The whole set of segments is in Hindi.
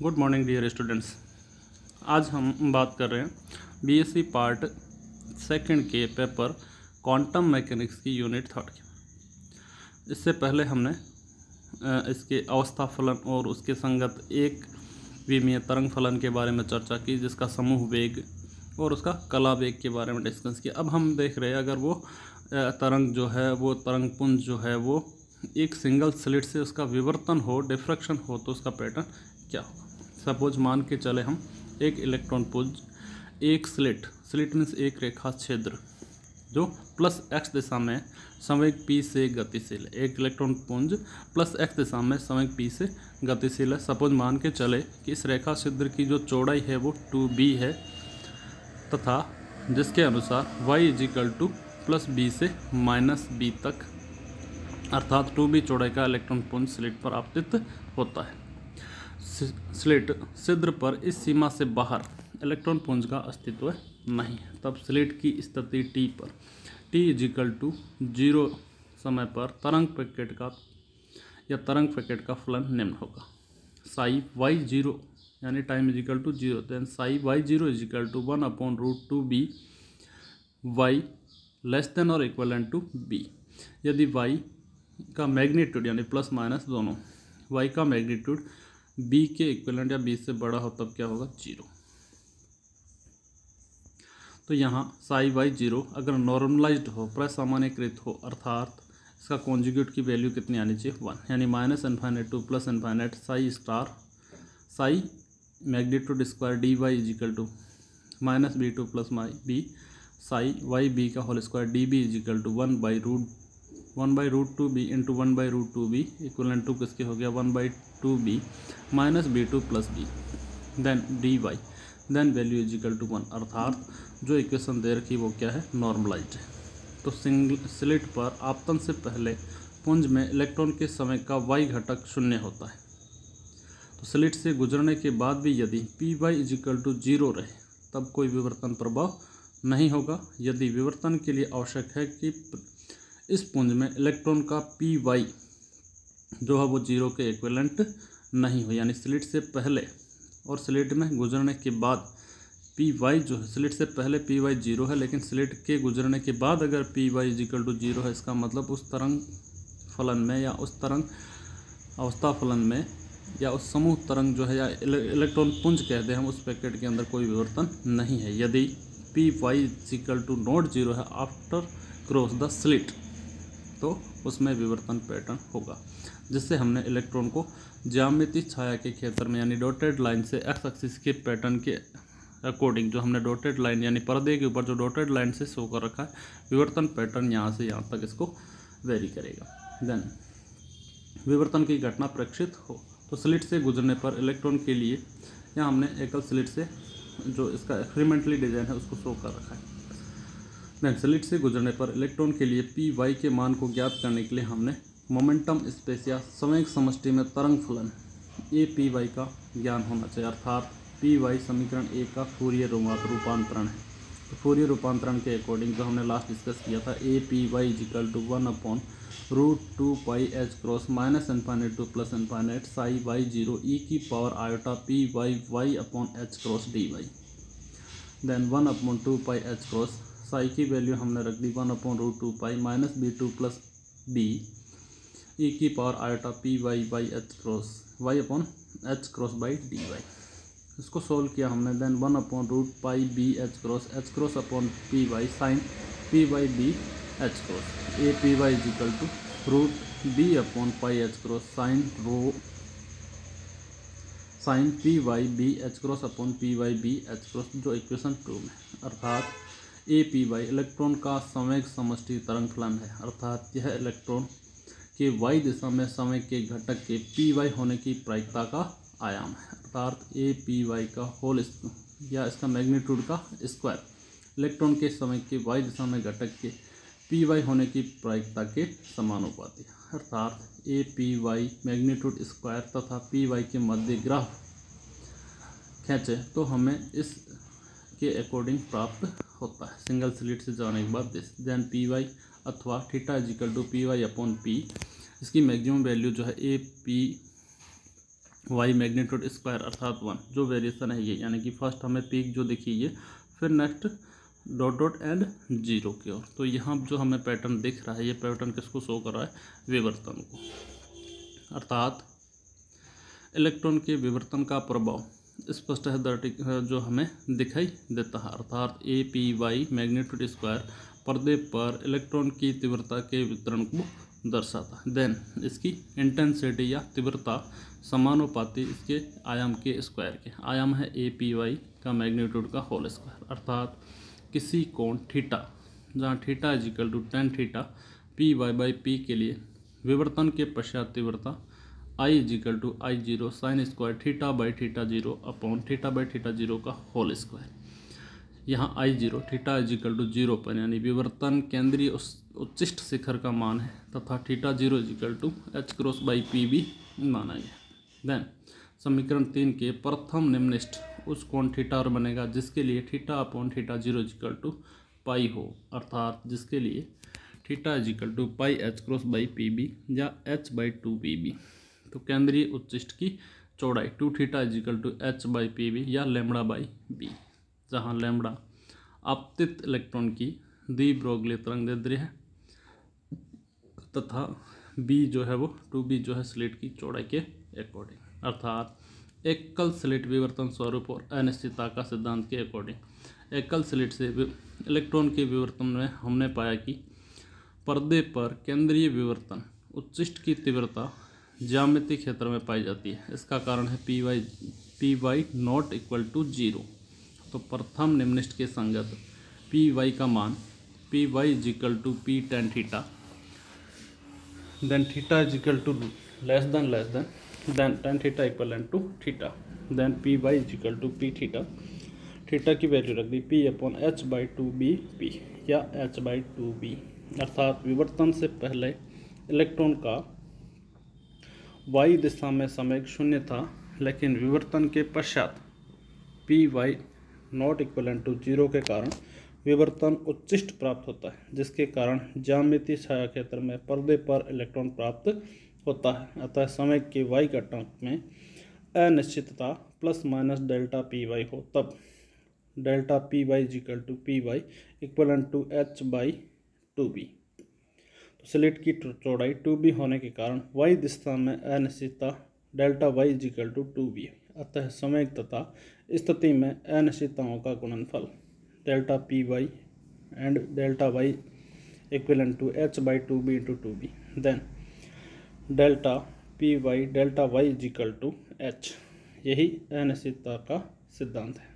Good morning dear students. आज हम बात कर रहे हैं बीएससी पार्ट सेकंड के पेपर क्वांटम मैकेनिक्स की यूनिट थर्ड की। इससे पहले हमने इसके अवस्था फलन और उसके संगत एक विमीय तरंग फलन के बारे में चर्चा की, जिसका समूह वेग और उसका कला वेग के बारे में डिस्कस किया। अब हम देख रहे हैं अगर वो तरंग जो है, वो तरंग पुंज जो है, वो एक सिंगल स्लिट से उसका विवर्तन हो, डिफ्रैक्शन हो, तो उसका पैटर्न क्या होगा। सपोज मान के चले हम एक इलेक्ट्रॉन पुंज एक स्लिट मीन्स एक रेखा छिद्र जो प्लस एक्स दिशा में संवेग p से गतिशील है। एक इलेक्ट्रॉन पुंज प्लस एक्स दिशा में संवेग p से गतिशील है। सपोज मान के चले कि इस रेखा छिद्र की जो चौड़ाई है वो 2b है तथा जिसके अनुसार y = प्लस b से माइनस b तक, अर्थात 2b चौड़ाई का इलेक्ट्रॉन पुंज स्लिट पर आपतित होता है। स्लिट छिद्र पर इस सीमा से बाहर इलेक्ट्रॉन पुंज का अस्तित्व नहीं है। तब स्लिट की स्थिति t पर t = 0 समय पर तरंग पैकेट का फलन निम्न होगा। साई y0 यानी time = 0, then psi y0 = 1/√2b y <= b। यदि y का मैग्नीट्यूड यानी प्लस माइनस दोनों, y का मैग्नीट्यूड b के इक्विवेलेंट या b से बड़ा हो, तब क्या होगा 0। तो यहाँ साई y0 अगर नॉर्मलाइज्ड हो, प्रसामान्यकृत हो, अर्थात इसका कॉन्जुगेट की वैल्यू कितनी आनी चाहिए 1, यानी -∞ to +∞ psi star psi magnitude square dy = -b2 + b psi yb का whole square db = 1/√2b into 1/√2b equivalent to किसके हो गया 1/2b -b2 + b then dy then value = 1, अर्थात जो इक्वेशन दे रखी वो क्या है, नॉर्मलाइज्ड है। तो सिंगल स्लिट पर आपतन से पहले पुंज में इलेक्ट्रॉन के समय का y घटक 0 होता है। तो स्लिट से गुजरने के बाद भी यदि py = 0 रहे तब कोई विवर्तन प्रभाव नहीं होगा। यदि विवर्तन के लिए आवश्यक है कि इस पुंज में इलेक्ट्रॉन का py जो है वो 0 के इक्विवेलेंट नहीं हो, यानी स्लिट से पहले और स्लिट में गुजरने के बाद py जो है, स्लिट से पहले py 0 है, लेकिन स्लिट के गुजरने के बाद अगर py = 0 है, इसका मतलब उस तरंग फलन में या उस तरंग अवस्था फलन में या उस समूह तरंग जो है या इलेक्ट्रॉन पुंज कहते हैं हम, उस पैकेट के अंदर कोई विवर्तन नहीं है। यदि py = नॉट 0 है आफ्टर क्रॉस द स्लिट, तो उसमें विवर्तन पैटर्न होगा, जिससे हमने इलेक्ट्रॉन को ज्यामितीय छाया के क्षेत्र में यानी डॉटेड लाइन से एक्स एक्सिस के पैटर्न के अकॉर्डिंग, जो हमने डॉटेड लाइन यानी पर्दे के ऊपर जो डॉटेड लाइन से शो कर रखा है, विवर्तन पैटर्न यहाँ से यहाँ तक इसको वेरी करेगा। देन विवर्तन की घटना प्रेक्षित हो, तो स्लिट से गुजरने पर इलेक्ट्रॉन के लिए यहाँ हमने एकल स्लिट से जो इसका एक्सपेरिमेंटली डिजाइन है उसको शो कर रखा है। देन स्लिट से गुजरने पर इलेक्ट्रॉन के लिए py के मान को ज्ञात करने के लिए हमने मोमेंटम स्पेस या संवेग समष्टि में तरंग फलन apy का ज्ञान होना चाहिए, अर्थात py समीकरण 1 का फूरियर रूपांतरण है। तो फूरियर रूपांतरण के अकॉर्डिंग जो हमने लास्ट डिस्कस किया था, apy = 1/√2πh cross -∞ to +∞ psi y0 e⁻πh cross dy then 1/2πh cross psi की वैल्यू हमने रख दी 1/√2π -b2 + b e⁻πh cross y/h cross by dy। इसको सोल्व किया हमने, then 1/√πbh cross h cross upon py sine py b h cross apy = √b/πh cross sine py b h cross upon py b h cross, जो इक्वेशन 2 में, अर्थात apy इलेक्ट्रॉन का संवेग समष्टि तरंग फलन है, अर्थात यह इलेक्ट्रॉन के y दिशा में संवेग के घटक के py होने की प्रायिकता का आयाम है, अर्थात apy का होल या इसका मैग्नीट्यूड का स्क्वायर इलेक्ट्रॉन के संवेग के y दिशा में घटक के py होने की प्रायिकता के समानुपाती, अर्थात apy मैग्नीट्यूड स्क्वायर तथा py के मध्य ग्राफ खींचे तो हमें इस के अकॉर्डिंग प्राप्त होता है सिंगल स्लिट से जाने के बाद दिस देन py अथवा थीटा = py/p, इसकी मैक्सिमम वैल्यू जो है वाई मैग्नीट्यूड स्क्वायर अर्थात 1 जो वेरिएशन है ये, यानी कि फर्स्ट हमें पीक जो दिखी ये, फिर next dot dot and zero की ओर। तो यहाँ जो हमें पैटर्न दिख रहा है ये पैटर्न किसको शो कर रहा है, विवर्तन को, अर्थात इलेक्ट्रॉन के विवर्तन का प्रभाव स्पष्ट है जो हमें दिखाई देता है, अर्थात A P Y magnitude square पर्दे पर इलेक्ट्रॉन की तीव्रता के वितरण को दर्शाता है। देन इसकी इंटेंसिटी या तीव्रता समानुपाती इसके आयाम के स्क्वायर के, आयाम है ए पी वाई का मैग्नीट्यूड का होल स्क्वायर, अर्थात किसी कोण थीटा जहाँ theta is equal to ten theta P Y by P के लिए विवर्तन के पश्चात तीव्रता I is equal to I zero sine square theta by theta zero upon theta by theta zero का होल स्क्वायर। यहाँ I zero theta is equal to zero पर, यानी विवर्तन केंद्रीय उच्चिष्ट शिखर का मान है, तथा theta zero is equal to H cross by P भी माना गया। देन समीकरण 3 के प्रथम निम्नलिखित उस कोण थीटा और बनेगा जिसके लिए theta upon theta zero is equal to pi हो, अर्थात जिसके लिए theta is equal to pi H cross by P B या H by two P B. तो केंद्रीय उच्चिष्ट की चौड़ाई two theta is equal to H by P B या लैम्बडा बाई बी, जहाँ लैम्बडा आपतित इलेक्ट्रॉन की दी ब्रोगली तरंगदैर्ध्य है तथा बी जो है वो टू बी जो है स्लिट की चौड़ाई के अकॉर्डिंग, अर्थात एकल स्लिट विवर्तन स्वरूप और अनिश्चितता का सिद्धांत के अकॉर्डिंग एकल स्लिट से इलेक्ट्रॉन के विवर्तन में हमने पाया कि पर्दे पर केंद्रीय विवर्तन उच्चिष्ट की तीव्रता ज्यामितीय क्षेत्र में पाई जाती है। इसका कारण है P Y not equal to zero. तो प्रथम निम्नलिखित के संगत पी वाई का मान P Y is equal to P ten theta, then theta is equal to less than ten theta equal to theta, then P Y is equal to P theta, theta की वैल्यू रख दी P upon H by two B P या एच बाई टू बी, अर्थात विवर्तन से पहले इलेक्ट्रॉन का वाई दिशा में समय शून्य था, लेकिन विवर्तन के पश्चात P Y not equal to zero के कारण विवर्तन उच्चिष्ट प्राप्त होता है, जिसके कारण ज्यामितीय छाया क्षेत्र में पर्दे पर इलेक्ट्रॉन प्राप्त होता है। अतः समय के वाई घटक में अनिश्चितता plus minus delta P Y हो, तब delta P Y is equal to P Y equal to H by two B. तो स्लिट की चौड़ाई टू बी होने के कारण वाई दिशा में अनिश्चितता delta Y is equal to two B, अतः समय तथा स्थिति में अनिश्चितताओं का गुणनफल delta P Y and delta Y equal to H by two B into two B, then delta P Y delta Y is equal to H, यही अनिश्चितता का सिद्धांत है।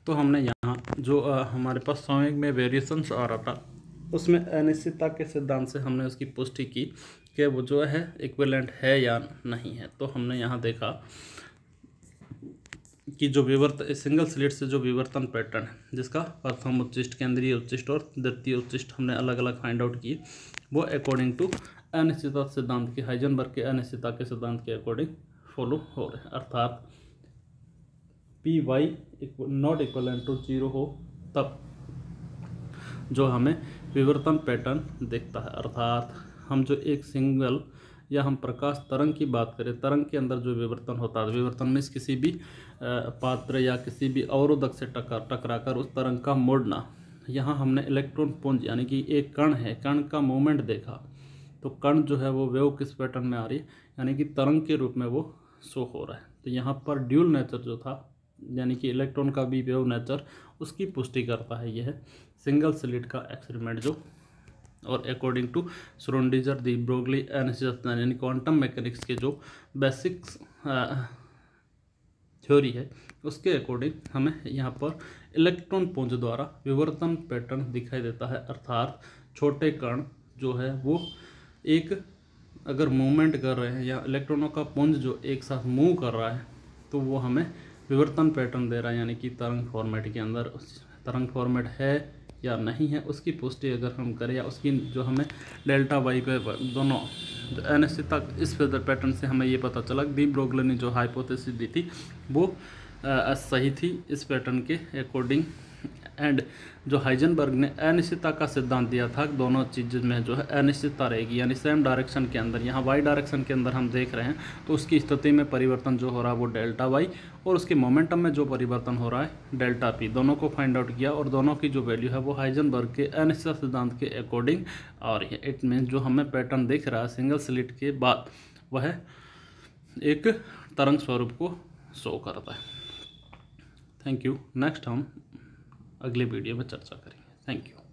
तो हमने यहाँ जो हमारे पास संवेग में वेरिएशंस आ रहा था उसमें अनिश्चितता के सिद्धांत से हमने उसकी पुष्टि की कि वो जो है इक्विवेलेंट है या नहीं है। तो हमने यहाँ देखा कि जो सिंगल स्लिट से जो विवर्तन पैटर्न है जिसका प्रथम उच्चिष्ट केंद्रीय उच्चिष्ट और द्वितीय उच्चिष्ट हमने अलग अलग फाइंड आउट किए, वो अकॉर्डिंग टू अनिश्चितता सिद्धांत के हाइजेनबर्ग के अनिश्चितता के सिद्धांत के अकॉर्डिंग फॉलो हो रहे हैं, अर्थात P Y not equal to zero हो तब जो हमें विवर्तन पैटर्न दिखता है, अर्थात हम जो एक सिंगल या हम प्रकाश तरंग की बात करें, तरंग के अंदर जो विवर्तन होता है, विवर्तन में किसी भी पात्र या किसी भी अवरोधक से टकराकर उस तरंग का मोड़ना। यहाँ हमने इलेक्ट्रॉन पुंज यानी कि एक कण है, कण का मूवमेंट देखा, तो कण जो है वो वेव किस पैटर्न में आ रही है, यानी कि तरंग के रूप में वो शो हो रहा है। तो यहाँ पर ड्यूल नेचर जो था यानी कि इलेक्ट्रॉन का भी वेव नेचर, उसकी पुष्टि करता है यह सिंगल स्लिट का एक्सपेरिमेंट जो, और according to Schrodinger de Broglie अनिश्चितता यानी क्वांटम मैकेनिक्स के जो बेसिक्स थ्योरी है उसके अकॉर्डिंग हमें यहाँ पर इलेक्ट्रॉन पुंज द्वारा विवर्तन पैटर्न दिखाई देता है, अर्थात छोटे कण जो है वो एक अगर मूवमेंट कर रहे हैं या इलेक्ट्रॉनों का पुंज जो एक साथ मूव कर रहा है तो वो हमें विवर्तन पैटर्न दे रहा है, यानी कि तरंग फॉर्मेट के अंदर तरंग फॉर्मेट है या नहीं है उसकी पुष्टि अगर हम करें, या उसकी जो हमें डेल्टा वाई पे दोनों अनिश्चितता इस फेजर पैटर्न से हमें ये पता चला दी ब्रोगली ने जो हाइपोथेसिस दी थी वो सही थी। इस पैटर्न के अकॉर्डिंग एंड जो हाइजेनबर्ग ने अनिश्चितता का सिद्धांत दिया था, दोनों चीज़ में जो है अनिश्चितता रहेगी, यानी सेम डायरेक्शन के अंदर, यहाँ वाई डायरेक्शन के अंदर हम देख रहे हैं तो उसकी स्थिति में परिवर्तन जो हो रहा है वो डेल्टा वाई, और उसके मोमेंटम में जो परिवर्तन हो रहा है डेल्टा पी, दोनों को फाइंड आउट किया और दोनों की जो वैल्यू है वो हाइजेनबर्ग के अनिश्चितता सिद्धांत के अकॉर्डिंग, और इट मीन जो हमें पैटर्न दिख रहा है सिंगल स्लिट के बाद वह एक तरंग स्वरूप को शो करता है। Thank you. नेक्स्ट हम अगले वीडियो में चर्चा करेंगे। Thank you.